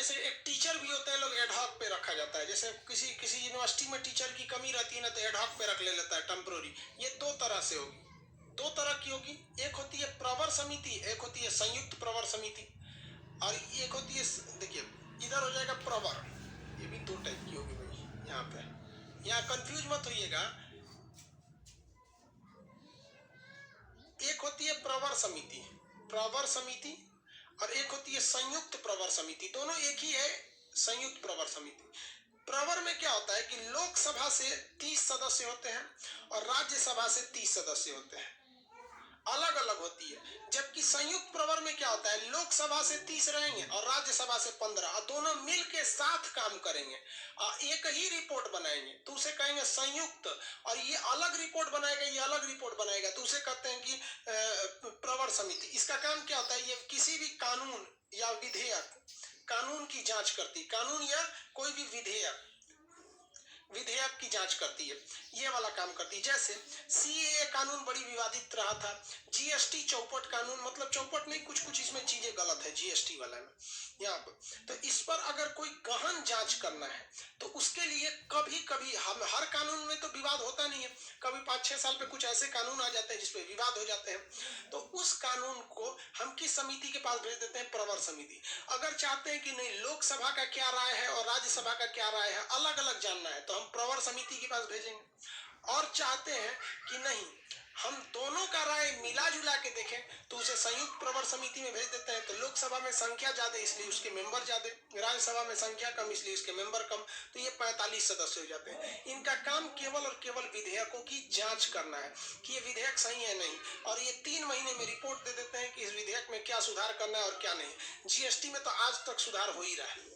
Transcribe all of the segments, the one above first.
जैसे एक टीचर भी होते हैं, लोग एडहॉक पे रखा जाता है, जैसे किसी यूनिवर्सिटी में टीचर की कमी रहती है ना, तो एडहॉक पे रख लेता है, टेम्पररी। ये दो तरह से होगी, दो तरह की होगी। एक होती है प्रवर समिति, एक होती है संयुक्त प्रवर समिति, और एक होती है, देखिए इधर हो जाएगा प्रवर, ये भी दो टाइप की होगी भाई। यहाँ कंफ्यूज मत होइएगा। एक होती है प्रवर समिति, प्रवर समिति, और एक होती है संयुक्त प्रवर समिति, दोनों एक ही है, संयुक्त प्रवर समिति। प्रवर में क्या होता है कि लोकसभा से 30 सदस्य होते हैं और राज्यसभा से 30 सदस्य होते हैं, अलग अलग होती है। जबकि संयुक्त प्रवर में क्या होता है, लोकसभा से 30 रहेंगे और राज्यसभा से 15, और दोनों मिल के साथ काम करेंगे और एक ही रिपोर्ट बनाएंगे, तो उसे कहेंगे संयुक्त। और ये अलग रिपोर्ट बनाएगा, ये अलग रिपोर्ट बनाएगा, तो उसे कहते हैं कि प्रवर समिति। इसका काम क्या होता है, ये किसी भी कानून या विधेयक, कानून की जांच करती, कानून या कोई भी विधेयक की जांच करती है, ये वाला काम करती है। जैसे सीएए कानून बड़ी विवादित रहा था, जीएसटी चौपट कानून, मतलब चौपट नहीं, कुछ इसमें चीजें गलत है जीएसटी वाला में यहाँ पर, तो इस पर अगर कोई गहन जांच करना है तो उसके लिए कभी कभी हम, हर कानून में तो विवाद होता नहीं है, कभी 5-6 साल पे कुछ ऐसे कानून आ जाते हैं जिसपे विवाद हो जाते हैं, तो उस कानून को हम किस समिति के पास भेज देते हैं, प्रवर समिति। अगर चाहते हैं कि नहीं लोकसभा का क्या राय है और राज्यसभा का क्या राय है अलग अलग जानना है, तो हम प्रवर समिति के पास भेजेंगे। और चाहते हैं कि नहीं हम दोनों का राय मिला जुला के देखें, तो उसे संयुक्त प्रवर समिति में भेज देते हैं। तो लोकसभा में संख्या ज्यादा इसलिए उसके मेंबर ज्यादा, राज्यसभा में संख्या कम इसलिए उसके मेंबर कम, तो ये 45 सदस्य हो जाते हैं। इनका काम केवल और केवल विधेयकों की जांच करना है कि ये विधेयक सही है नहीं, और ये 3 महीने में रिपोर्ट दे देते हैं कि इस विधेयक में क्या सुधार करना है और क्या नहीं। जीएसटी में तो आज तक सुधार हो ही रहा है।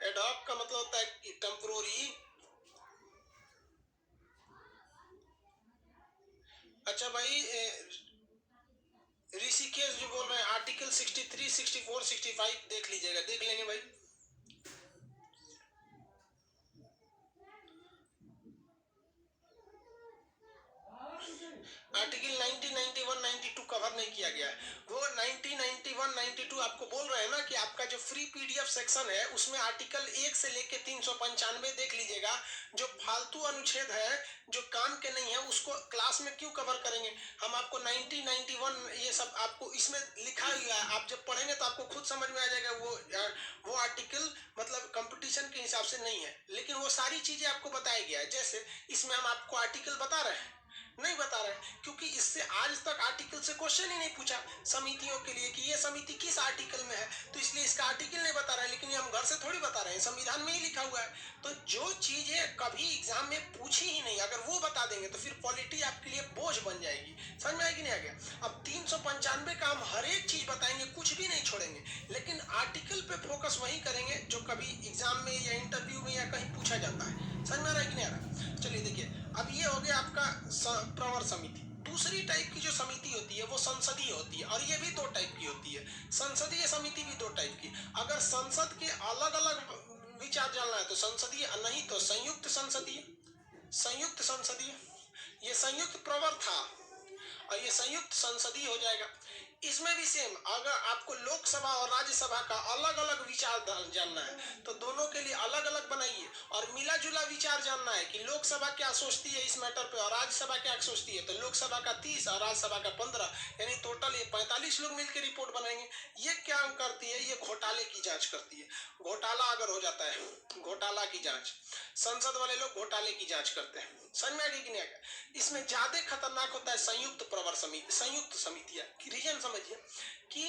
एडहॉक का मतलब होता है कि टेम्पोररी। अच्छा भाई, ऋषिकेश जो बोल रहे हैं आर्टिकल 63, 64, 65 देख लीजिएगा, देख लेंगे भाई। आर्टिकल 90, 91, 92 कवर नहीं किया गया है। वो 90, 91, 92 आपको बोल रहे हैं ना कि आपका जो फ्री पीडीएफ सेक्शन है उसमें आर्टिकल 1 से लेके 395 देख लीजिएगा। जो फालतू अनुच्छेद है जो काम के नहीं है उसको क्लास में क्यों कवर करेंगे। हम आपको 90, 91 ये सब आपको इसमें लिखा हुआ है, आप जब पढ़ेंगे तो आपको खुद समझ में आ जाएगा। वो आर्टिकल मतलब कंपटीशन के हिसाब से नहीं है, लेकिन वो सारी चीजें आपको बताया गया है। जैसे इसमें हम आपको आर्टिकल बता रहे हैं, नहीं बता रहे हैं क्योंकि इससे आज तक आर्टिकल से क्वेश्चन ही नहीं पूछा समितियों के लिए कि ये समिति किस आर्टिकल में है, तो इसलिए इसका आर्टिकल नहीं बता रहे हैं। लेकिन ये हम घर से थोड़ी बता रहे हैं, संविधान में ही लिखा हुआ है। तो जो चीजें कभी एग्जाम में पूछी ही नहीं, अगर वो बता देंगे तो फिर पॉलिटी आपके लिए बोझ बन जाएगी। समझ में आएगी नहीं आ गया। अब 395 का हम हर एक चीज बताएंगे, कुछ भी नहीं छोड़ेंगे, लेकिन आर्टिकल पे फोकस वही करेंगे जो कभी एग्जाम में या इंटरव्यू में या कहीं पूछा जाता है। समझ में आ रहा है कि नहीं आ रहा। चलिए देखिए, अब ये हो गया आपका प्रवर समिति। दूसरी टाइप की जो समिति होती है वो संसदीय होती है, और ये भी 2 टाइप की होती है। संसदीय समिति भी 2 टाइप की। अगर संसद के अलग अलग विचार जानना है तो संसदीय, नहीं तो संयुक्त संसदीय। संयुक्त संसदीय, ये संयुक्त प्रवर था और ये संयुक्त संसदीय हो जाएगा। इसमें भी सेम, अगर आपको लोकसभा और राज्यसभा का अलग अलग विचार जानना है तो दोनों के लिए अलग अलग बनाइए, और मिला जुला विचार जानना है कि लोकसभा क्या सोचती है इस मैटर पे और राज्यसभा क्या सोचती है, तो लोकसभा का 30 और राज्यसभा का 15, यानी टोटल ये 45 लोग मिलकर रिपोर्ट बनाएंगे। ये क्या करती है, ये घोटाले की जांच करती है। घोटाला अगर हो जाता है, घोटाला की जांच, संसद वाले लोग घोटाले की जांच करते हैं। समझ में आ गया कि नहीं आ गया। इसमें ज्यादा खतरनाक होता है संयुक्त प्रवर समिति, संयुक्त समितियां। रीजन समझिए कि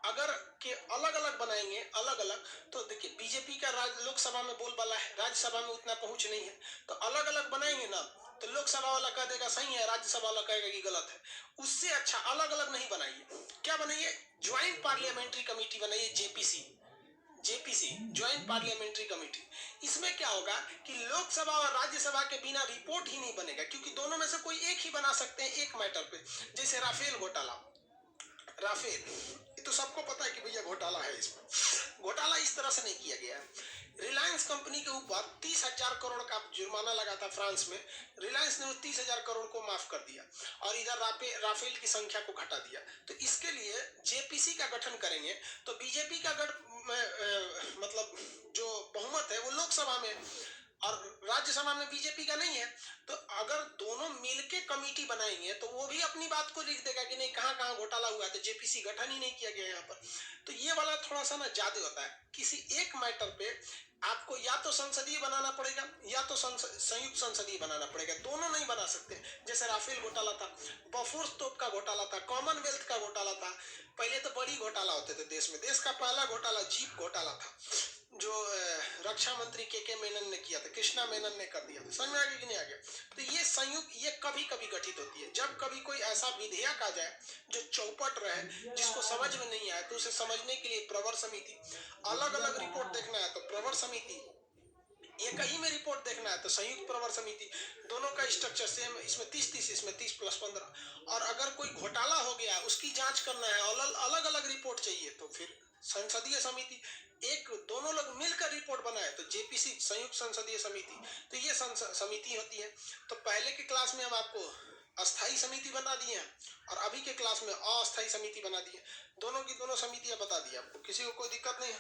अगर के अलग अलग बनाएंगे अलग अलग, तो देखिए बीजेपी का लोकसभा में बोलबाला है, राज्यसभा में उतना पहुंच नहीं है, तो अलग अलग बनाएंगे ना, तो लोकसभा वाला कह देगा सही है, राज्यसभा वाला कहेगा कि गलत है। उससे अच्छा अलग अलग नहीं बनाइए। क्या बनाइए, ज्वाइंट पार्लियामेंट्री कमेटी बनाइए, जेपीसी, ज्वाइंट पार्लियामेंट्री कमेटी। इसमें क्या होगा कि लोकसभा और राज्यसभा के बिना रिपोर्ट ही नहीं बनेगा, क्योंकि दोनों में से कोई एक ही बना सकते हैं एक मैटर पे। जैसे राफेल घोटाला, राफेल ये तो सबको पता है कि भैया घोटाला है। इसमें घोटाला इस तरह से नहीं किया गया है। रिलायंस कंपनी के ऊपर 30,000 करोड़ का जुर्माना लगा था फ्रांस में। रिलायंस ने उस 30,000 करोड़ को माफ कर दिया और इधर राफेल की संख्या को घटा दिया। तो इसके लिए जेपीसी का गठन करेंगे तो बीजेपी का मतलब जो बहुमत है वो लोकसभा में और राज्यसभा में बीजेपी का नहीं है। तो अगर दोनों मिलके कमेटी बनाएंगे तो वो भी अपनी बात को लिख देगा कि नहीं कहाँ कहाँ घोटाला हुआ है, तो जेपीसी गठन ही नहीं किया गया यहाँ पर। तो ये वाला थोड़ा सा ना ज्यादा होता है। किसी एक मैटर पे आपको या तो संसदीय बनाना पड़ेगा या तो संयुक्त संसदीय बनाना पड़ेगा, दोनों नहीं बना सकते। जैसे राफेल घोटाला था, बफोर्स तोप का घोटाला था, कॉमनवेल्थ का घोटाला था। पहले तो बड़ी घोटाला होते थे देश में। देश का पहला घोटाला जीप घोटाला था जो रक्षा मंत्री के मेनन ने किया था, कृष्णा मेनन ने कर दिया था। समझ में आ गया कि नहीं आ गया? तो ये संयुक्त ये कभी कभी गठित होती है जब कभी कोई ऐसा विधेयक आ जाए जो चौपट रहे, जिसको समझ में नहीं आए, तो उसे समझने के लिए प्रवर समिति, अलग अलग रिपोर्ट देखना है तो प्रवर समिति, एक ही में रिपोर्ट देखना है तो संयुक्त प्रवर समिति। दोनों का स्ट्रक्चर सेम, इसमें 30-30, इसमें 30+15। और अगर कोई घोटाला हो गया उसकी जांच करना है, अलग अलग रिपोर्ट चाहिए तो फिर संसदीय समिति। एक दोनों लोग मिलकर रिपोर्ट बनाए तो जेपीसी, संयुक्त संसदीय समिति। तो ये समिति होती है। तो पहले के क्लास में हम आपको अस्थाई समिति बना दिए हैं और अभी के क्लास में अस्थाई समिति बना दी है। दोनों की दोनों समितियां बता दी आपको। किसी को कोई दिक्कत नहीं है?